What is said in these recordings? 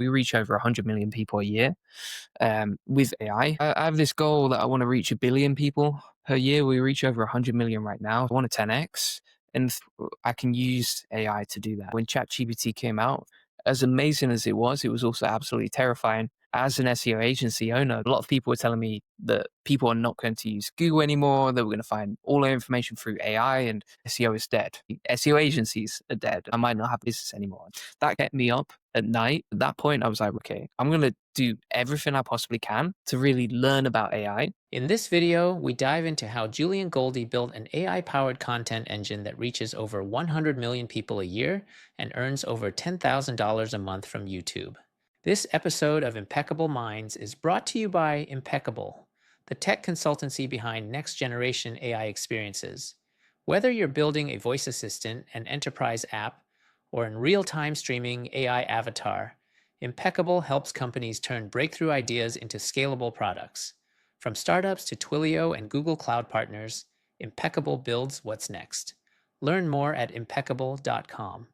We reach over 100 million people a year with AI. I have this goal that I want to reach a billion people per year. We reach over 100 million right now. I want to 10x, and I can use AI to do that. When ChatGPT came out, as amazing as it was also absolutely terrifying. As an SEO agency owner, a lot of people were telling me that people are not going to use Google anymore, that we're going to find all our information through AI and SEO is dead. SEO agencies are dead. I might not have business anymore. That kept me up at night. At that point, I was like, okay, I'm going to do everything I possibly can to really learn about AI. In this video, we dive into how Julian Goldie built an AI-powered content engine that reaches over 100 million people a year and earns over $10,000 a month from YouTube. This episode of Impeccable Minds is brought to you by Impeccable, the tech consultancy behind next-generation AI experiences. Whether you're building a voice assistant, an enterprise app, or in real-time streaming AI avatar, Impeccable helps companies turn breakthrough ideas into scalable products. From startups to Twilio and Google Cloud partners, Impeccable builds what's next. Learn more at impeccable.com.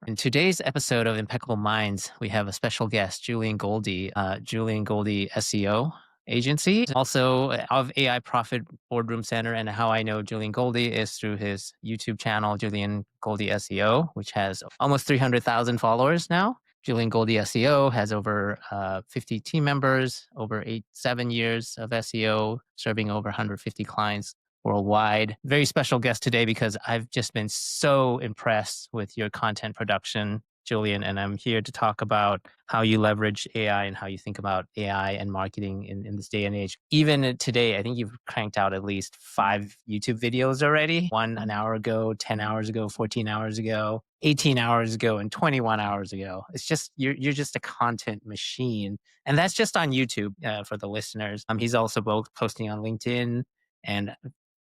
In today's episode of Impeccable Minds, we have a special guest, Julian Goldie, Julian Goldie SEO agency, also of AI Profit Boardroom Center. And how I know Julian Goldie is through his YouTube channel, Julian Goldie SEO, which has almost 300,000 followers now. Julian Goldie SEO has over 50 team members, over 7 years of SEO, serving over 150 clients worldwide. Very special guest today because I've just been so impressed with your content production, Julian, and I'm here to talk about how you leverage AI and how you think about AI and marketing in this day and age. Even today, I think you've cranked out at least 5 YouTube videos already. One an hour ago, 10 hours ago, 14 hours ago, 18 hours ago, and 21 hours ago. It's just, you're just a content machine. And that's just on YouTube for the listeners. He's also both posting on LinkedIn and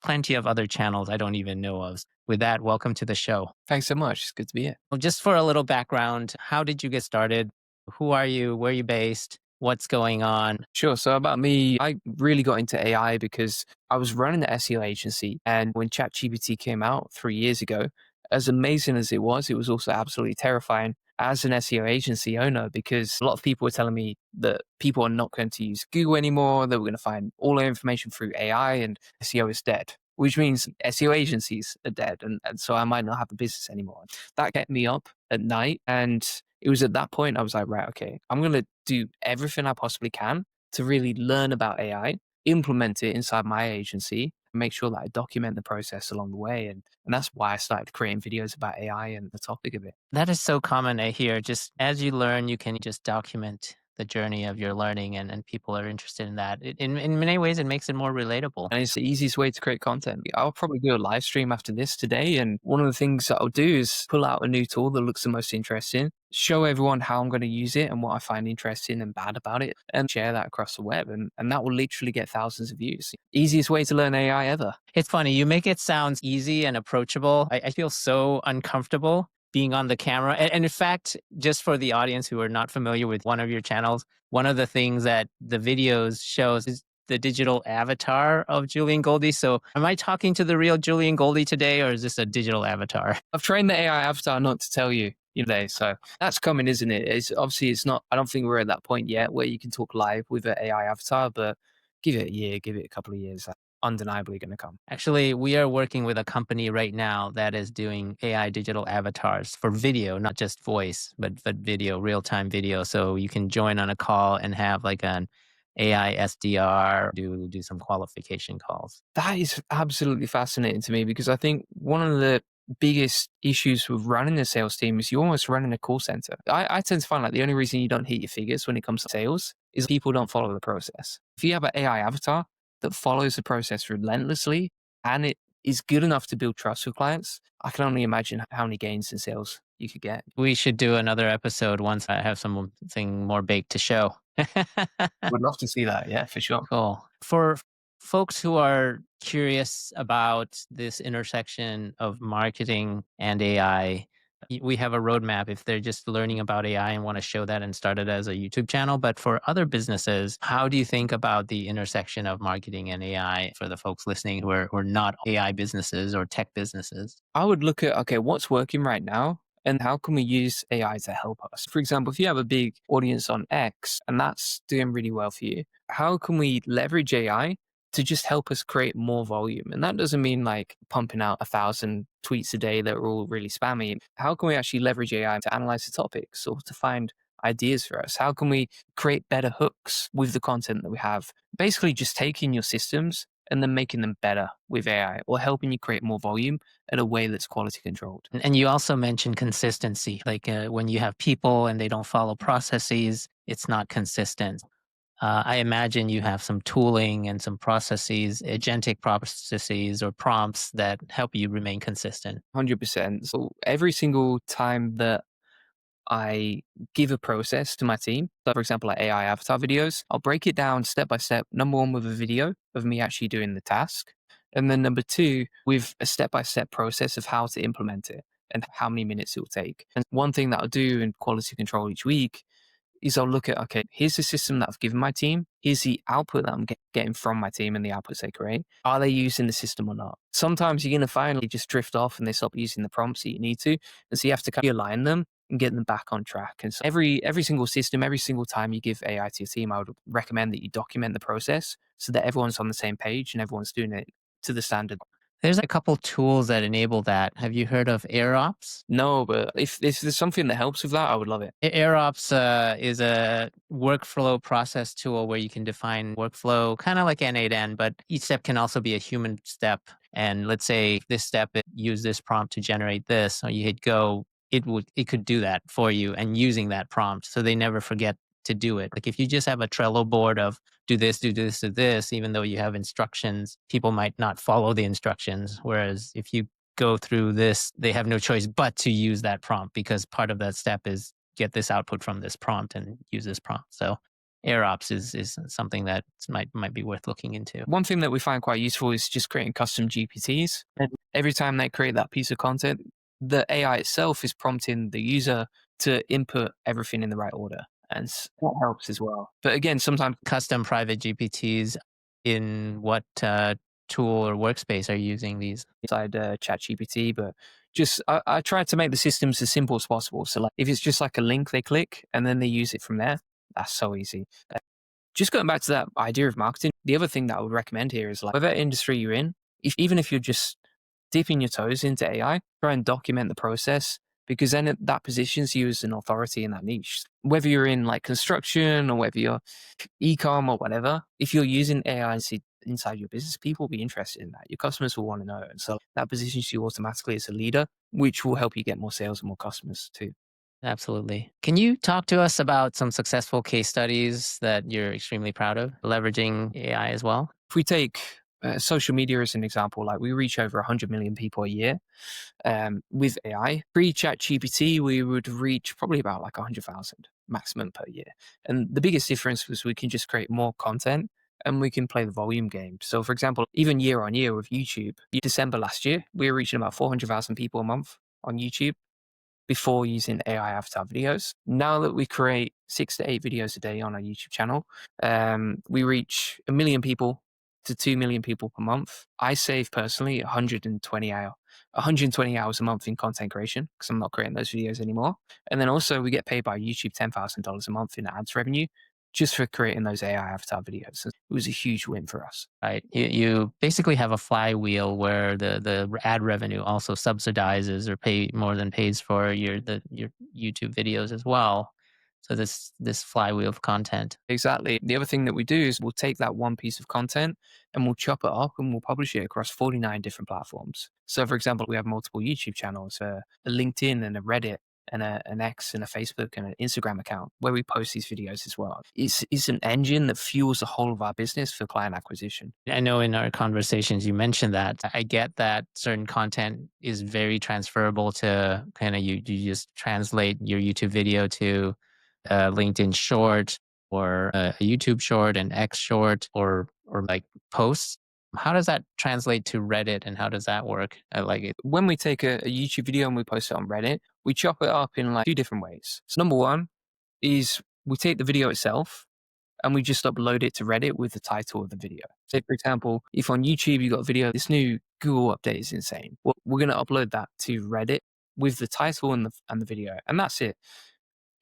plenty of other channels I don't even know of. With that, welcome to the show. Thanks so much. It's good to be here. Well, just for a little background, how did you get started? Who are you? Where are you based? What's going on? Sure. So about me, I really got into AI because I was running an SEO agency. And when ChatGPT came out 3 years ago, as amazing as it was also absolutely terrifying as an SEO agency owner because a lot of people were telling me that people are not going to use Google anymore, that we're going to find all our information through AI and SEO is dead, which means SEO agencies are dead. And so I might not have a business anymore. That kept me up at night. And it was at that point I was like, right, okay, I'm going to do everything I possibly can to really learn about AI, implement it inside my agency, make sure that I document the process along the way. And that's why I started creating videos about AI and the topic of it. That is so common, I hear. Just as you learn, you can just document the journey of your learning, and people are interested in that. In many ways, it makes it more relatable. And it's the easiest way to create content. I'll probably do a live stream after this today. And one of the things that I'll do is pull out a new tool that looks the most interesting, show everyone how I'm going to use it and what I find interesting and bad about it, and share that across the web. And that will literally get thousands of views. Easiest way to learn AI ever. It's funny, you make it sound easy and approachable. I feel so uncomfortable being on the camera. And in fact, just for the audience who are not familiar with one of your channels, one of the things that the videos shows is the digital avatar of Julian Goldie. So am I talking to the real Julian Goldie today, or is this a digital avatar? I've trained the AI avatar not to tell you today. So that's coming, isn't it? It's not, I don't think we're at that point yet where you can talk live with an AI avatar, but give it a year, give it a couple of years. That's undeniably going to come. Actually, we are working with a company right now that is doing AI digital avatars for video, not just voice, but video, real-time video. So you can join on a call and have like an AI SDR, do some qualification calls. That is absolutely fascinating to me because I think one of the biggest issues with running a sales team is you're almost running a call center. I tend to find like the only reason you don't hit your figures when it comes to sales is people don't follow the process. If you have an AI avatar that follows the process relentlessly and it is good enough to build trust with clients, I can only imagine how many gains in sales you could get. We should do another episode once I have something more baked to show. Would love to see that. Yeah, for sure. Cool. For folks who are curious about this intersection of marketing and AI, we have a roadmap if they're just learning about AI and want to show that and start it as a YouTube channel. But for other businesses, how do you think about the intersection of marketing and AI for the folks listening who are not AI businesses or tech businesses? I would look at, okay, what's working right now And how can we use AI to help us? For example, if you have a big audience on X and that's doing really well for you, how can we leverage AI to just help us create more volume? And that doesn't mean like pumping out 1,000 tweets a day that are all really spammy. How can we actually leverage AI to analyze the topics or to find ideas for us? How can we create better hooks with the content that we have? Basically, just taking your systems and then making them better with AI or helping you create more volume in a way that's quality controlled. And you also mentioned consistency. Like when you have people and they don't follow processes, it's not consistent. I imagine you have some tooling and some processes, agentic processes or prompts that help you remain consistent. 100%. So every single time that I give a process to my team, so for example, like AI avatar videos, I'll break it down step by step. Number one, with a video of me actually doing the task. And then number two, with a step by step process of how to implement it and how many minutes it will take. And one thing that I'll do in quality control each week is I'll look at, okay, here's the system that I've given my team. Here's the output that I'm getting from my team and the outputs they create. Are they using the system or not? Sometimes you're going to finally just drift off and they stop using the prompts that you need to. And so you have to kind of align them and get them back on track. And so every single system, every single time you give AI to your team, I would recommend that you document the process so that everyone's on the same page and everyone's doing it to the standard. There's a couple tools that enable that. Have you heard of AirOps? No, but if there's something that helps with that, I would love it. AirOps is a workflow process tool where you can define workflow, kind of like N8N, but each step can also be a human step. And let's say this step, use this prompt to generate this, or you hit go, it could do that for you and using that prompt, so they never forget to do it. Like if you just have a Trello board of do this, do this, do this, even though you have instructions, people might not follow the instructions. Whereas if you go through this, they have no choice but to use that prompt because part of that step is get this output from this prompt and use this prompt. So AirOps is something that might be worth looking into. One thing that we find quite useful is just creating custom GPTs. And every time they create that piece of content, the AI itself is prompting the user to input everything in the right order. And that helps as well. But again, sometimes Custom private GPTs, in what tool or workspace are you using these? inside ChatGPT, but just I try to make the systems as simple as possible. So like if it's just like a link they click and then they use it from there, that's so easy. Just going back to that idea of marketing, the other thing that I would recommend here is like whatever industry you're in, even if you're just dipping your toes into AI, try and document the process because then that positions you as an authority in that niche. Whether you're in like construction or whether you're e-com or whatever, if you're using AI inside your business, people will be interested in that. Your customers will want to know. And so that positions you automatically as a leader, which will help you get more sales and more customers too. Absolutely. Can you talk to us about some successful case studies that you're extremely proud of, leveraging AI as well? If we take social media as an example, like we reach over 100 million people a year with AI. Pre-chat GPT, we would reach probably about like 100,000 maximum per year. And the biggest difference was we can just create more content and we can play the volume game. So for example, even year on year with YouTube, December last year, we were reaching about 400,000 people a month on YouTube before using AI avatar videos. Now that we create 6 to 8 videos a day on our YouTube channel, we reach 1 million people to 2 million people per month. I save personally 120 hours a month in content creation because I'm not creating those videos anymore. And then also we get paid by YouTube $10,000 a month in ads revenue just for creating those AI avatar videos. It was a huge win for us. Right. You basically have a flywheel where the ad revenue also subsidizes or pay more than pays for your YouTube videos as well. So this flywheel of content. Exactly. The other thing that we do is we'll take that one piece of content and we'll chop it up and we'll publish it across 49 different platforms. So, for example, we have multiple YouTube channels, a LinkedIn and a Reddit and an X and a Facebook and an Instagram account where we post these videos as well. It's an engine that fuels the whole of our business for client acquisition. I know in our conversations you mentioned that. I get that certain content is very transferable to kind of you just translate your YouTube video to a LinkedIn short or a YouTube short, an X short, or like posts. How does that translate to Reddit, and how does that work? I like it. When we take a YouTube video and we post it on Reddit, we chop it up in like two different ways. So, number one is we take the video itself and we just upload it to Reddit with the title of the video. Say, for example, if on YouTube you got a video, this new Google update is insane. Well, we're going to upload that to Reddit with the title and the video, and that's it.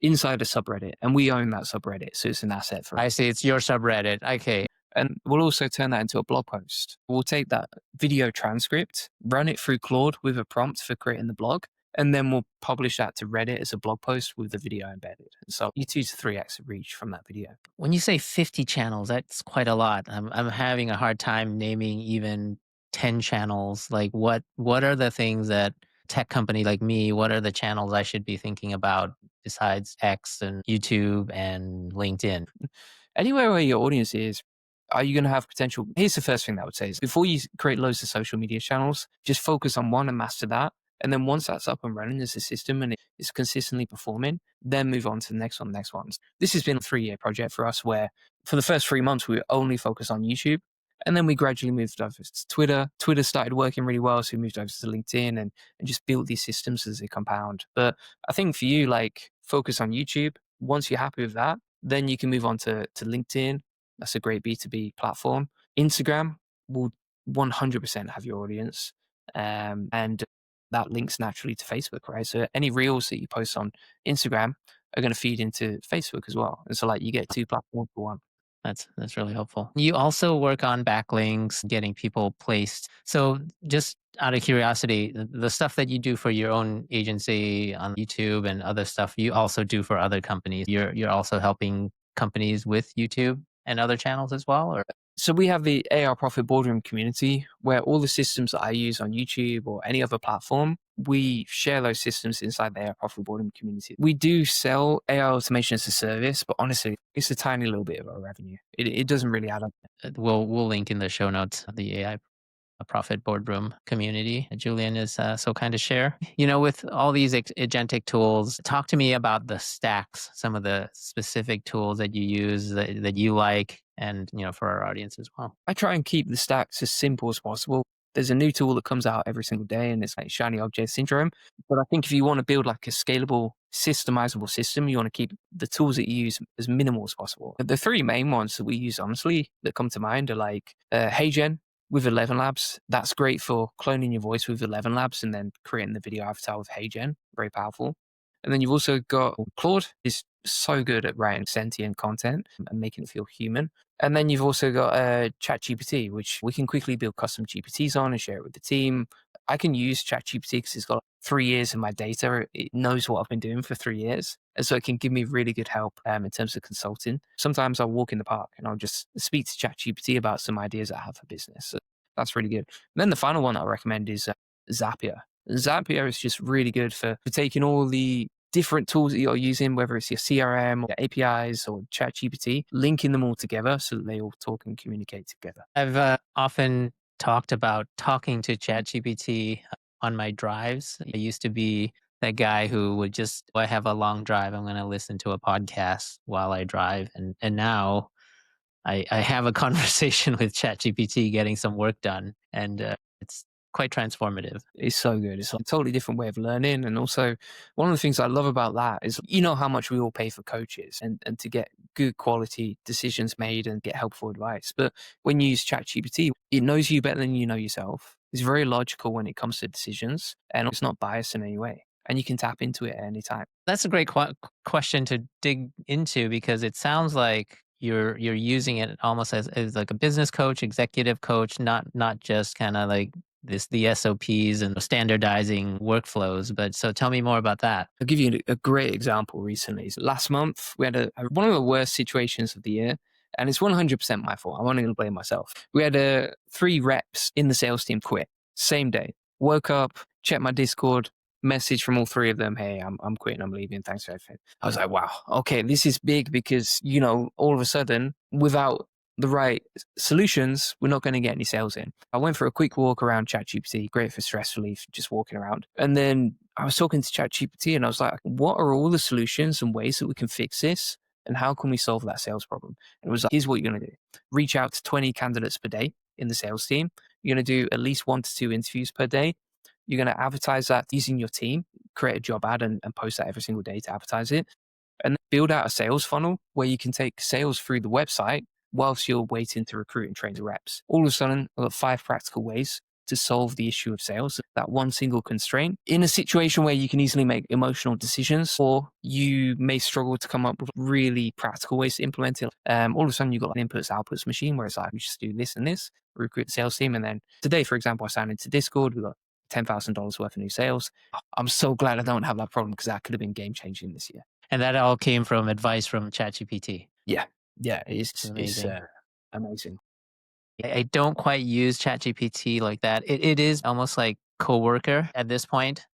Inside a subreddit, and we own that subreddit, so it's an asset for us. I see. It's your subreddit. Okay. And we'll also turn that into a blog post. We'll take that video transcript, run it through Claude with a prompt for creating the blog, and then we'll publish that to Reddit as a blog post with the video embedded. So you 2 to 3x reach from that video. When you say 50 channels, that's quite a lot. I'm having a hard time naming even 10 channels. Like what are the things that tech company like me, what are the channels I should be thinking about besides X and YouTube and LinkedIn? Anywhere where your audience is, are you going to have potential? Here's the first thing that I would say is before you create loads of social media channels, just focus on one and master that. And then once that's up and running as a system and it's consistently performing, then move on to the next one, next ones. This has been a 3-year project for us where for the first 3 months, we were only focused on YouTube. And then we gradually moved over to Twitter. Twitter started working really well. So we moved over to LinkedIn and just built these systems as they compound. But I think for you, like focus on YouTube. Once you're happy with that, then you can move on to LinkedIn. That's a great B2B platform. Instagram will 100% have your audience. And that links naturally to Facebook, right? So any reels that you post on Instagram are going to feed into Facebook as well. And so like you get 2 platforms for one. That's really helpful. You also work on backlinks, getting people placed. So just out of curiosity, the stuff that you do for your own agency on YouTube and other stuff, you also do for other companies. You're also helping companies with YouTube and other channels as well, or? So we have the AR Profit Boardroom community where all the systems that I use on YouTube or any other platform, we share those systems inside the AR Profit Boardroom community. We do sell AR automation as a service, but honestly, it's a tiny little bit of our revenue. It doesn't really add up. We'll link in the show notes the AI Profit Boardroom community that Julian is so kind to share. With all these agentic tools, talk to me about the stacks, some of the specific tools that you use that you like, and for our audience as well. I try and keep the stacks as simple as possible. There's a new tool that comes out every single day and it's like shiny object syndrome. But I think if you want to build like a scalable, systemizable system, you want to keep the tools that you use as minimal as possible. The 3 main ones that we use, honestly, that come to mind are like HeyGen with 11 Labs. That's great for cloning your voice with 11 Labs and then creating the video avatar with HeyGen. Very powerful. And then you've also got Claude is so good at writing sentient content and making it feel human. And then you've also got ChatGPT, which we can quickly build custom GPTs on and share it with the team. I can use ChatGPT because it's got 3 years of my data. It knows what I've been doing for 3 years. And so it can give me really good help in terms of consulting. Sometimes I'll walk in the park and I'll just speak to ChatGPT about some ideas I have for business. So that's really good. And then the final one I recommend is Zapier. Zapier is just really good for taking all the different tools that you're using, whether it's your CRM or your APIs or ChatGPT, linking them all together so that they all talk and communicate together. I've often talked about talking to ChatGPT on my drives. I used to be that guy who would just, I have a long drive, I'm going to listen to a podcast while I drive. And now I have a conversation with ChatGPT getting some work done. And it's quite transformative. It's so good. It's a totally different way of learning. And also, one of the things I love about that is, how much we all pay for coaches and to get good quality decisions made and get helpful advice. But when you use ChatGPT, it knows you better than you know yourself. It's very logical when it comes to decisions and it's not biased in any way. And you can tap into it at any time. That's a great question to dig into, because it sounds like you're using it almost as like a business coach, executive coach, not just kind of like the SOPs and standardizing workflows. But so tell me more about that. I'll give you a great example recently. Last month, we had one of the worst situations of the year, and it's 100% my fault. I'm only going to blame myself. We had 3 reps in the sales team quit same day. Woke up, checked my Discord, message from all 3 of them. Hey, I'm quitting. I'm leaving. Thanks for everything. I was like, wow, okay, this is big because, all of a sudden, without the right solutions, we're not going to get any sales in. I went for a quick walk around ChatGPT, great for stress relief, just walking around. And then I was talking to ChatGPT and I was like, what are all the solutions and ways that we can fix this? And how can we solve that sales problem? And it was like, here's what you're going to do. Reach out to 20 candidates per day in the sales team. You're going to do at least 1 to 2 interviews per day. You're going to advertise that using your team, create a job ad and post that every single day to advertise it. And build out a sales funnel where you can take sales through the website whilst you're waiting to recruit and train the reps. All of a sudden, I've got 5 practical ways to solve the issue of sales, that one single constraint, in a situation where you can easily make emotional decisions, or you may struggle to come up with really practical ways to implement it. All of a sudden, you've got an inputs outputs machine where it's like, we just do this and this, recruit the sales team. And then today, for example, I signed into Discord, we got $10,000 worth of new sales. I'm so glad I don't have that problem because that could have been game changing this year. And that all came from advice from ChatGPT. Yeah. Yeah. It's It's amazing. amazing. I don't quite use ChatGPT like that. It is almost like coworker at this point,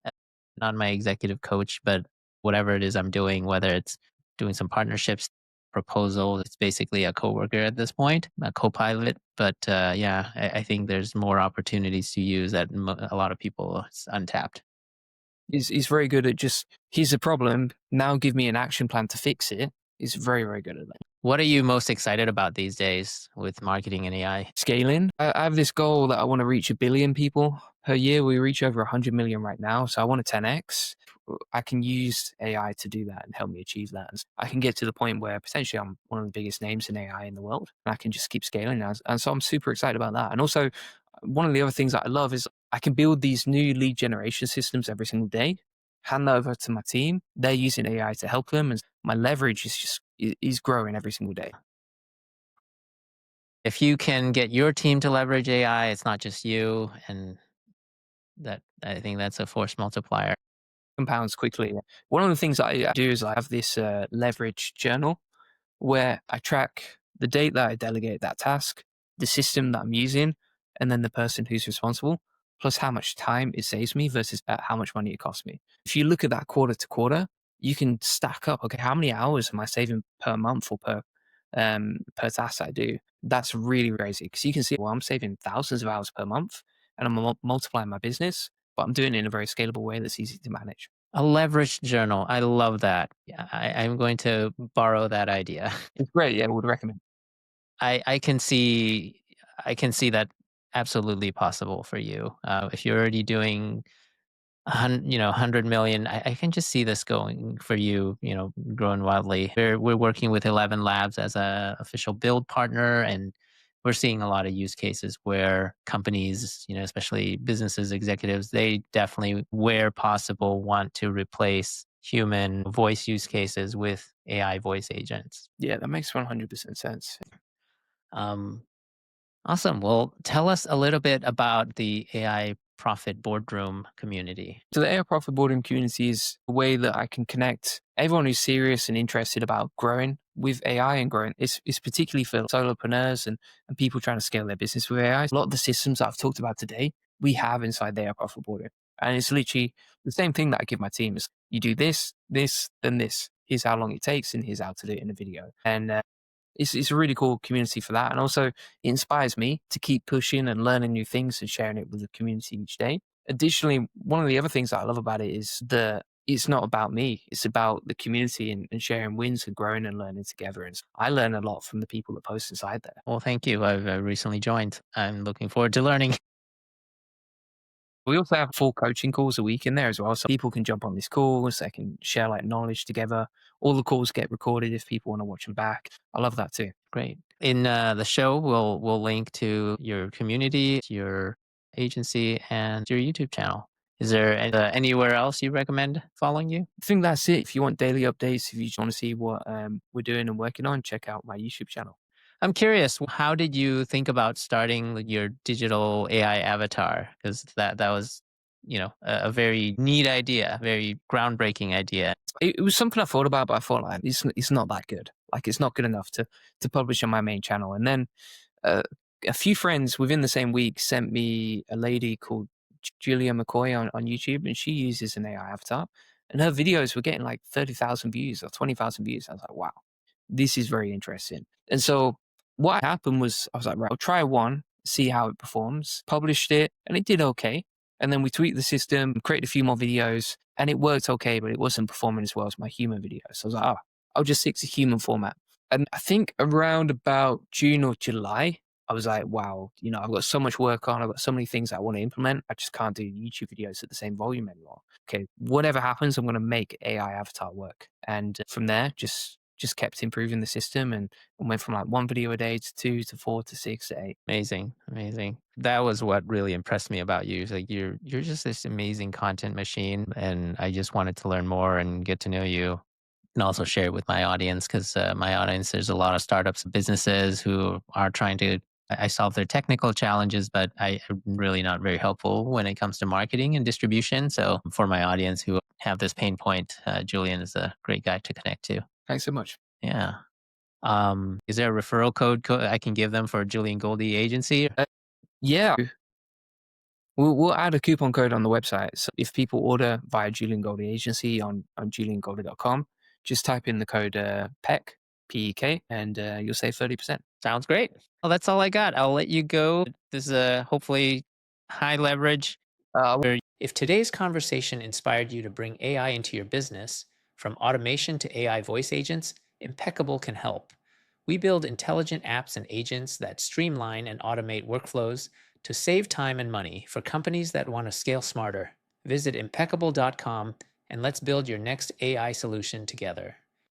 not my executive coach, but whatever it is I'm doing, whether it's doing some partnerships, proposal, it's basically a coworker at this point, a co-pilot. But yeah, I think there's more opportunities to use that a lot of people it's untapped. He's very good at just, here's a problem. Now give me an action plan to fix it. He's very, very good at that. What are you most excited about these days with marketing and AI? Scaling. I have this goal that I want to reach 1 billion people per year. We reach over 100 million right now. So I want to 10x. I can use AI to do that and help me achieve that. I can get to the point where potentially I'm one of the biggest names in AI in the world, and I can just keep scaling. And so I'm super excited about that. And also, one of the other things that I love is I can build these new lead generation systems every single day, hand that over to my team. They're using AI to help them, and my leverage is growing every single day. If you can get your team to leverage AI, it's not just you, and that I think that's a force multiplier. Compounds quickly. One of the things I do is I have this leverage journal where I track the date that I delegate that task, the system that I'm using, and then the person who's responsible, plus how much time it saves me versus how much money it costs me. If you look at that quarter to quarter, you can stack up, okay, how many hours am I saving per month or per task I do? That's really crazy because you can see, well, I'm saving thousands of hours per month and I'm multiplying my business, but I'm doing it in a very scalable way that's easy to manage. A leveraged journal. I love that. Yeah, I'm going to borrow that idea. It's great. Yeah, I would recommend. I can see that absolutely possible for you. If you're already doing 100 million, I can just see this going for you, growing wildly. We're working with 11 labs as a official build partner, and we're seeing a lot of use cases where companies, especially businesses, executives, they definitely, where possible, want to replace human voice use cases with AI voice agents. Yeah, that makes 100% sense. Um, awesome. Well, tell us a little bit about the AI Profit Boardroom community. So the AI Profit Boarding community is a way that I can connect everyone who's serious and interested about growing with AI and growing. It's particularly for solopreneurs and people trying to scale their business with AI. A lot of the systems that I've talked about today, we have inside the AI Profit Boarding. And it's literally the same thing that I give my team is you do this, this, then this. Here's how long it takes and here's how to do it in a video. And it's a really cool community for that. And also it inspires me to keep pushing and learning new things and sharing it with the community each day. Additionally, one of the other things that I love about it is that it's not about me. It's about the community and sharing wins and growing and learning together. And I learn a lot from the people that post inside there. Well, thank you. I've recently joined. I'm looking forward to learning. We also have full coaching calls a week in there as well. So people can jump on these calls. They can share like knowledge together. All the calls get recorded if people want to watch them back. I love that too. Great. In the show, we'll link to your community, your agency, and your YouTube channel. Is there anywhere else you recommend following you? I think that's it. If you want daily updates, if you just want to see what we're doing and working on, check out my YouTube channel. I'm curious, how did you think about starting your digital AI avatar? Because that was, a very neat idea, very groundbreaking idea. It was something I thought about, but I thought like it's not that good. Like it's not good enough to publish on my main channel. And then uh, a few friends within the same week sent me a lady called Julia McCoy on YouTube, and she uses an AI avatar, and her videos were getting like 30,000 views or 20,000 views. I was like, wow, this is very interesting. And so what happened was I was like, right, I'll try one, see how it performs. Published it, and it did okay. And then we tweaked the system, created a few more videos, and it worked okay, but it wasn't performing as well as my human video. So I was like, oh, I'll just stick to human format. And I think around about June or July, I was like, wow, I've got so much work on. I've got so many things I want to implement. I just can't do YouTube videos at the same volume anymore. Okay, whatever happens, I'm going to make AI avatar work. And from there, just just kept improving the system and went from like one video a day to two to four to six to eight. Amazing, amazing. That was what really impressed me about you. Is like you're just this amazing content machine, and I just wanted to learn more and get to know you, and also share it with my audience because my audience, there's a lot of startups and businesses who are trying to. I solve their technical challenges, but I'm really not very helpful when it comes to marketing and distribution. So for my audience who have this pain point, Julian is a great guy to connect to. Thanks so much. Yeah. Is there a referral code I can give them for Julian Goldie Agency? Uh, yeah, we'll add a coupon code on the website. So if people order via Julian Goldie Agency on juliangoldie.com, just type in the code PEK, PEK, and you'll save 30%. Sounds great. Well, that's all I got. I'll let you go. This is a hopefully high leverage. If today's conversation inspired you to bring AI into your business, from automation to AI voice agents, Impeccable can help. We build intelligent apps and agents that streamline and automate workflows to save time and money for companies that want to scale smarter. Visit impeccable.com and let's build your next AI solution together.